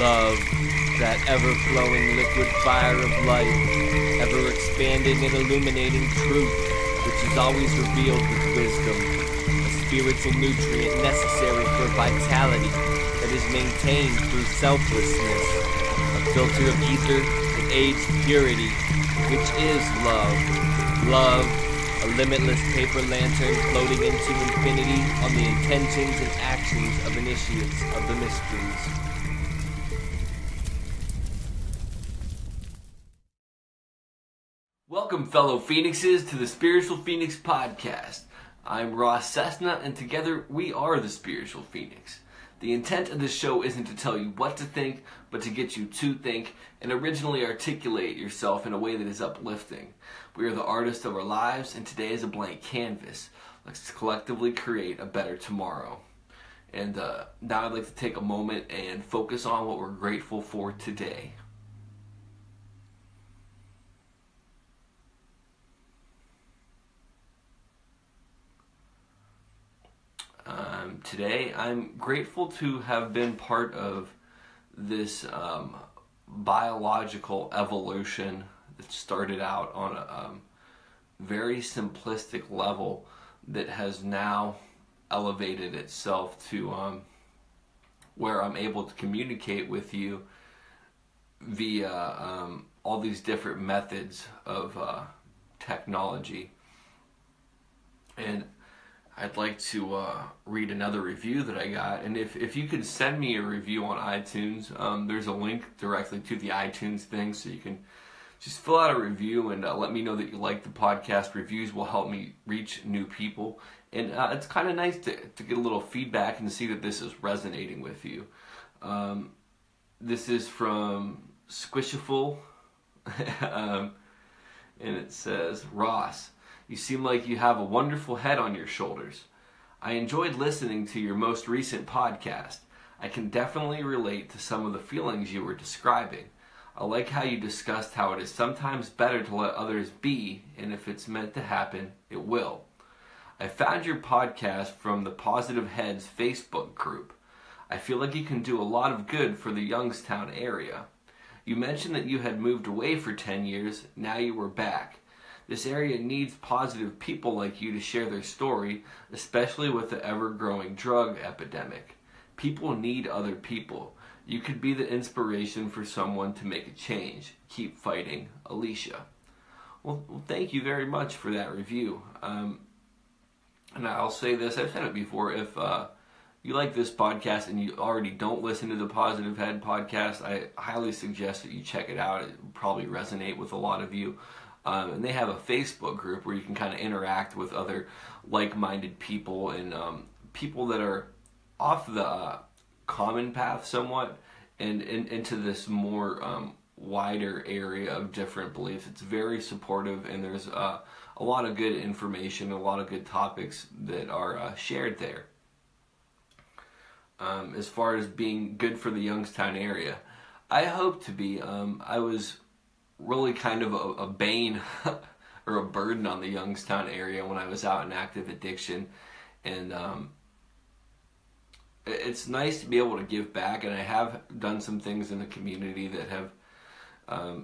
Love, that ever-flowing liquid fire of light, ever-expanding and illuminating truth, which is always revealed with wisdom, a spiritual nutrient necessary for vitality that is maintained through selflessness, a filter of ether that aids purity, which is love. Love, a limitless paper lantern floating into infinity on the intentions and actions of initiates of the mysteries. Welcome, fellow Phoenixes, to the Spiritual Phoenix Podcast. I'm Ross Cessna, and together we are the Spiritual Phoenix. The intent of this show isn't to tell you what to think, but to get you to think and originally articulate yourself in a way that is uplifting. We are the artists of our lives, and today is a blank canvas. Let's collectively create a better tomorrow. And now I'd like to take a moment and focus on what we're grateful for today. Today, I'm grateful to have been part of this biological evolution that started out on a very simplistic level that has now elevated itself to where I'm able to communicate with you via all these different methods of technology. And I'd like to read another review that I got, and if you could send me a review on iTunes, there's a link directly to the iTunes thing, so you can just fill out a review and let me know that you like the podcast. Reviews will help me reach new people, and it's kind of nice to get a little feedback and see that this is resonating with you. This is from Squishiful, and it says, Ross, you seem like you have a wonderful head on your shoulders. I enjoyed listening to your most recent podcast. I can definitely relate to some of the feelings you were describing. I like how you discussed how it is sometimes better to let others be, and if it's meant to happen, it will. I found your podcast from the Positive Heads Facebook group. I feel like you can do a lot of good for the Youngstown area. You mentioned that you had moved away for 10 years, now you were back. This area needs positive people like you to share their story, especially with the ever-growing drug epidemic. People need other people. You could be the inspiration for someone to make a change. Keep fighting, Alicia. Well, thank you very much for that review. And I'll say this, I've said it before, if you like this podcast and you already don't listen to the Positive Head podcast, I highly suggest that you check it out. It will probably resonate with a lot of you. And they have a Facebook group where you can kind of interact with other like-minded people and people that are off the common path somewhat and into this more wider area of different beliefs. It's very supportive, and there's a lot of good information, a lot of good topics that are shared there. As far as being good for the Youngstown area, I hope to be. I was really kind of a bane or a burden on the Youngstown area when I was out in active addiction, and it's nice to be able to give back, and I have done some things in the community that have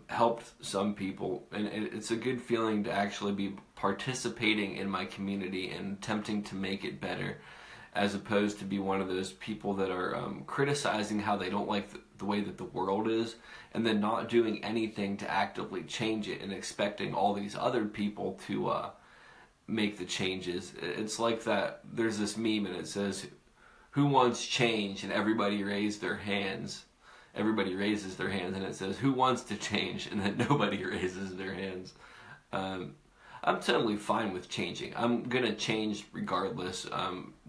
helped some people, and it's a good feeling to actually be participating in my community and attempting to make it better, as opposed to be one of those people that are criticizing how they don't like the way that the world is, and then not doing anything to actively change it and expecting all these other people to make the changes. It's like that, there's this meme and it says, who wants change? And everybody raised their hands. Everybody raises their hands, and it says, who wants to change? And then nobody raises their hands. I'm totally fine with changing. I'm going to change regardless,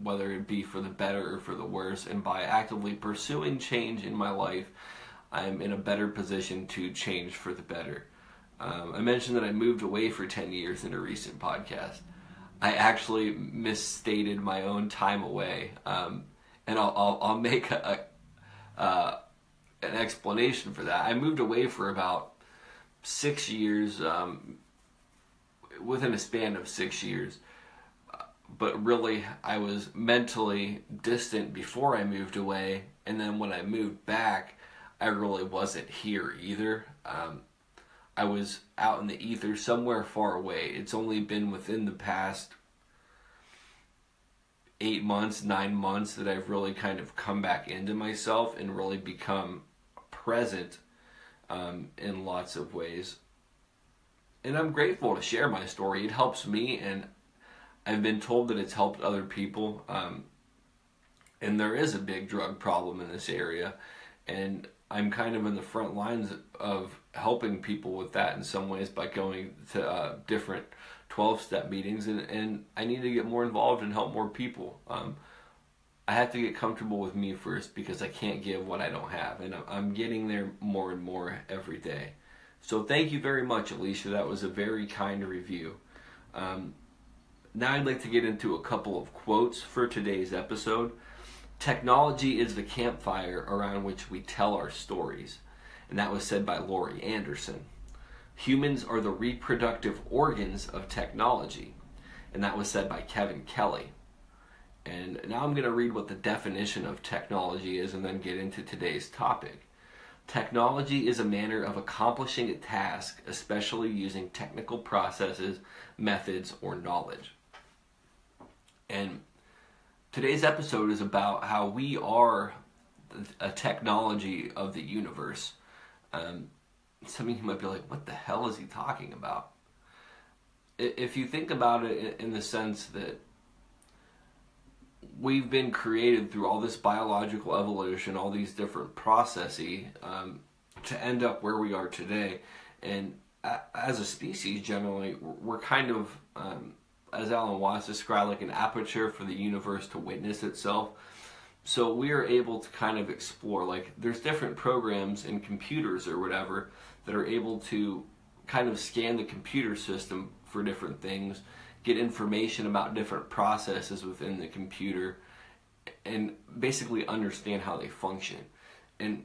whether it be for the better or for the worse. And by actively pursuing change in my life, I'm in a better position to change for the better. I mentioned that I moved away for 10 years in a recent podcast. I actually misstated my own time away. And I'll make an explanation for that. I moved away for about 6 years, within a span of 6 years. But really, I was mentally distant before I moved away, and then when I moved back, I really wasn't here either. I was out in the ether somewhere far away. It's only been within the past 8 months, 9 months that I've really kind of come back into myself and really become present in lots of ways. And I'm grateful to share my story. It helps me, and I've been told that it's helped other people. And there is a big drug problem in this area, and I'm kind of in the front lines of helping people with that in some ways by going to different 12-step meetings, and I need to get more involved and help more people. I have to get comfortable with me first, because I can't give what I don't have, and I'm getting there more and more every day. So thank you very much, Alicia. That was a very kind review. Now I'd like to get into a couple of quotes for today's episode. Technology is the campfire around which we tell our stories. And that was said by Laurie Anderson. Humans are the reproductive organs of technology. And that was said by Kevin Kelly. And now I'm going to read what the definition of technology is and then get into today's topic. Technology is a manner of accomplishing a task, especially using technical processes, methods, or knowledge. And today's episode is about how we are a technology of the universe. Some of you might be like, what the hell is he talking about? If you think about it in the sense that we've been created through all this biological evolution, all these different processes, to end up where we are today. And as a species, generally, we're kind of, as Alan Watts described, like an aperture for the universe to witness itself. So we are able to kind of explore, like there's different programs in computers or whatever that are able to kind of scan the computer system for different things, get information about different processes within the computer, and basically understand how they function. And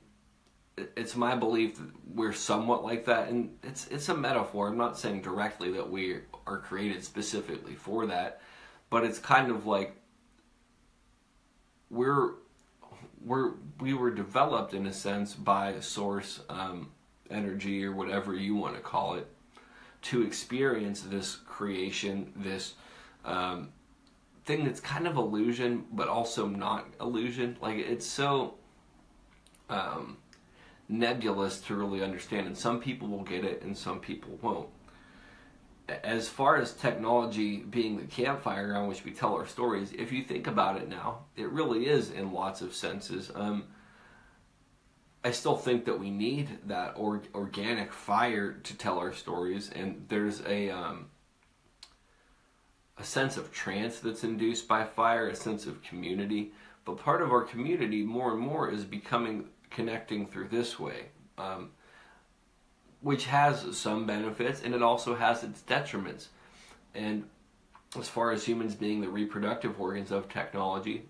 it's my belief that we're somewhat like that, and it's a metaphor. I'm not saying directly that we are created specifically for that, but it's kind of like we were developed in a sense by a source, energy or whatever you want to call it, to experience this creation, this thing that's kind of illusion but also not illusion. Like it's so nebulous to really understand, and some people will get it and some people won't. As far as technology being the campfire around which we tell our stories, if you think about it now, it really is in lots of senses. I still think that we need that organic fire to tell our stories, and there's a sense of trance that's induced by fire, a sense of community. But part of our community more and more is connecting through this way, which has some benefits, and it also has its detriments. And as far as humans being the reproductive organs of technology,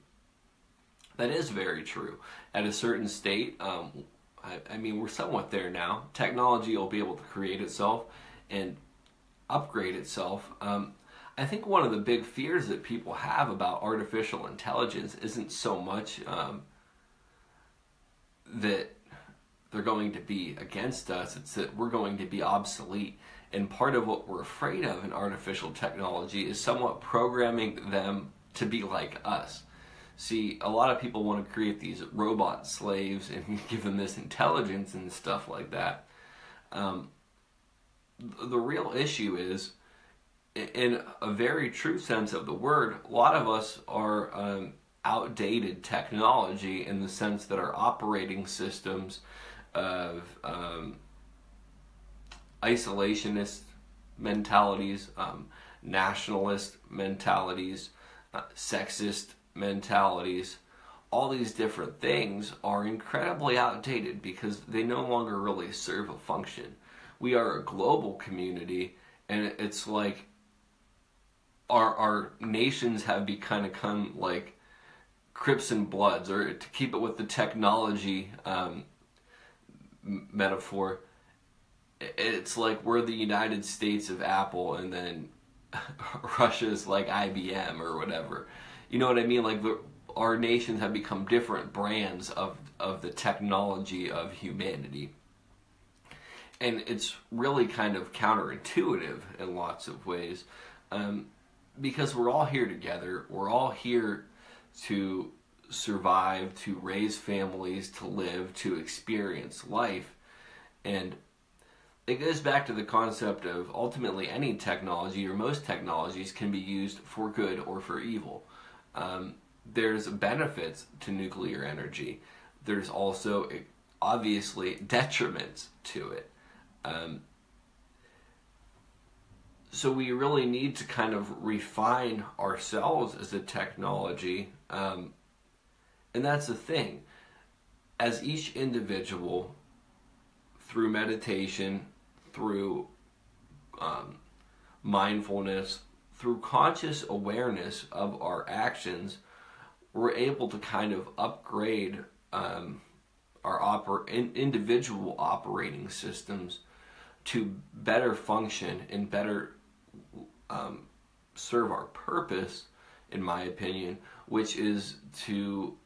that is very true. At a certain state, I mean, we're somewhat there now. Technology will be able to create itself and upgrade itself. I think one of the big fears that people have about artificial intelligence isn't so much that they're going to be against us, it's that we're going to be obsolete. And part of what we're afraid of in artificial technology is somewhat programming them to be like us. See, a lot of people want to create these robot slaves and give them this intelligence and stuff like that. The real issue is, in a very true sense of the word, a lot of us are outdated technology in the sense that our operating systems of isolationist mentalities, nationalist mentalities, sexist mentalities, all these different things are incredibly outdated because they no longer really serve a function. We are a global community, and it's like our nations have become like Crips and Bloods, or to keep it with the technology metaphor, it's like we're the United States of Apple, and then Russia's like IBM or whatever. You know what I mean? Like our nations have become different brands of the technology of humanity. And it's really kind of counterintuitive in lots of ways, because we're all here together. We're all here to survive, to raise families, to live, to experience life. And it goes back to the concept of ultimately any technology, or most technologies, can be used for good or for evil. There's benefits to nuclear energy. There's also obviously detriments to it. So we really need to kind of refine ourselves as a technology. And that's the thing. As each individual, through meditation, through mindfulness, through conscious awareness of our actions, we're able to kind of upgrade our individual operating systems to better function and better serve our purpose, in my opinion, which is to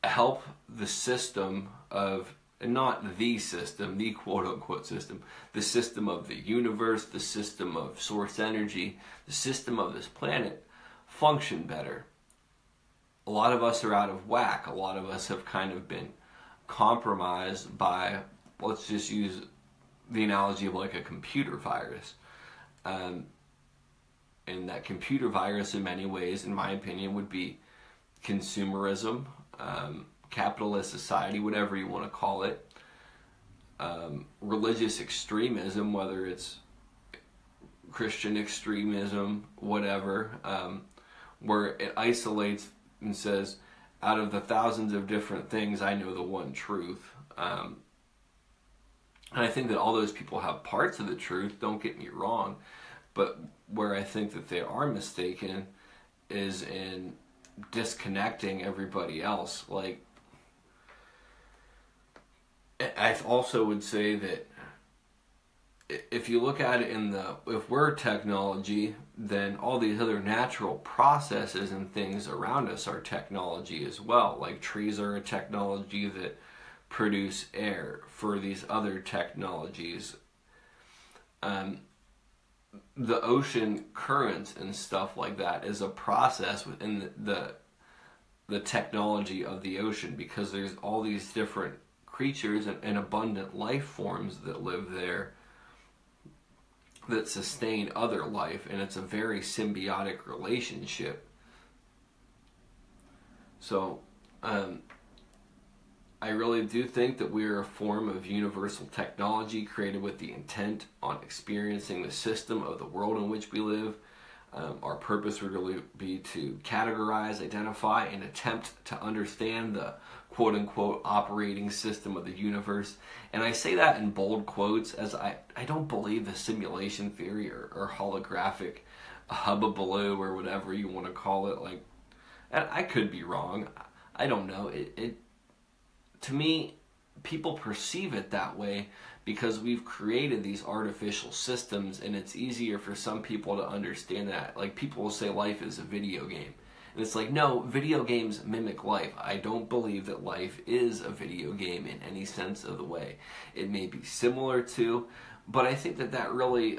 help the system of, and not the system, the quote-unquote system, the system of the universe, the system of source energy, the system of this planet, function better. A lot of us are out of whack. A lot of us have kind of been compromised by, let's just use the analogy of like a computer virus. And that computer virus, in many ways, in my opinion, would be consumerism, capitalist society, whatever you want to call it, religious extremism, whether it's Christian extremism, whatever, where it isolates and says, out of the thousands of different things, I know the one truth. And I think that all those people have parts of the truth, don't get me wrong, but where I think that they are mistaken is in disconnecting everybody else. Like, I also would say that if you look at it if we're technology, then all these other natural processes and things around us are technology as well. Like trees are a technology that produce air for these other technologies. The ocean currents and stuff like that is a process within the technology of the ocean, because there's all these different creatures and abundant life forms that live there that sustain other life, and it's a very symbiotic relationship. So I really do think that we are a form of universal technology created with the intent on experiencing the system of the world in which we live. Our purpose would really be to categorize, identify, and attempt to understand the quote-unquote operating system of the universe. And I say that in bold quotes, as I don't believe the simulation theory or holographic hubbubaloo or whatever you want to call it. Like, I could be wrong. I don't know. It to me, people perceive it that way because we've created these artificial systems, and it's easier for some people to understand that. Like, people will say life is a video game. And it's like, no, video games mimic life. I don't believe that life is a video game in any sense of the way. It may be similar to, but I think that really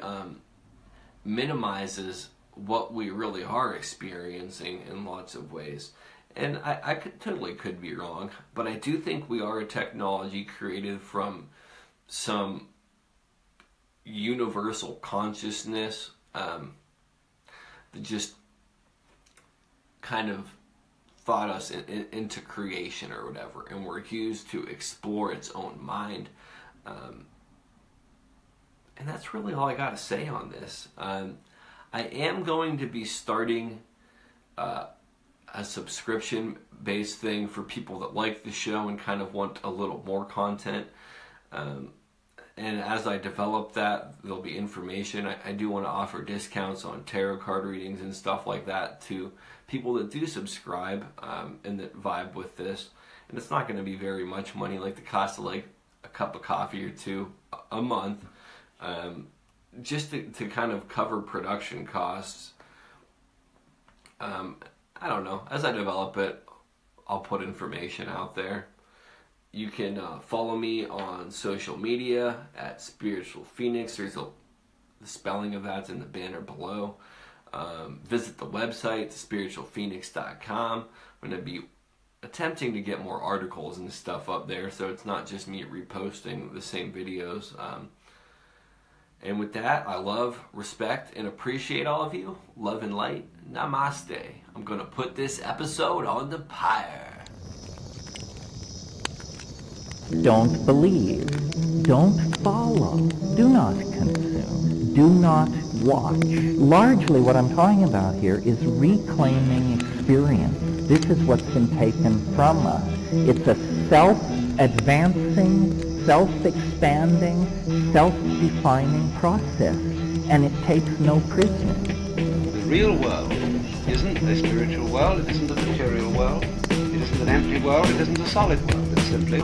minimizes what we really are experiencing in lots of ways. And I could be wrong, but I do think we are a technology created from some universal consciousness that just kind of thought us into creation or whatever, and we're used to explore its own mind. And that's really all I got to say on this. I am going to be starting a subscription-based thing for people that like the show and kind of want a little more content. And as I develop that, there'll be information. I do want to offer discounts on tarot card readings and stuff like that to people that do subscribe and that vibe with this. And it's not going to be very much money, like the cost of like a cup of coffee or two a month, just to kind of cover production costs. I don't know. As I develop it, I'll put information out there. You can follow me on social media at Spiritual Phoenix. The spelling of that's in the banner below. Visit the website, spiritualphoenix.com. I'm going to be attempting to get more articles and stuff up there, so it's not just me reposting the same videos. And with that, I love, respect, and appreciate all of you. Love and light. Namaste. I'm going to put this episode on the pyre. Don't believe. Don't follow. Do not consume. Do not watch. Largely what I'm talking about here is reclaiming experience. This is what's been taken from us. It's a self-advancing, self-expanding, self-defining process, and it takes no prisoners. The real world isn't a spiritual world, it isn't a material world, it isn't an empty world, it isn't a solid world. It's simply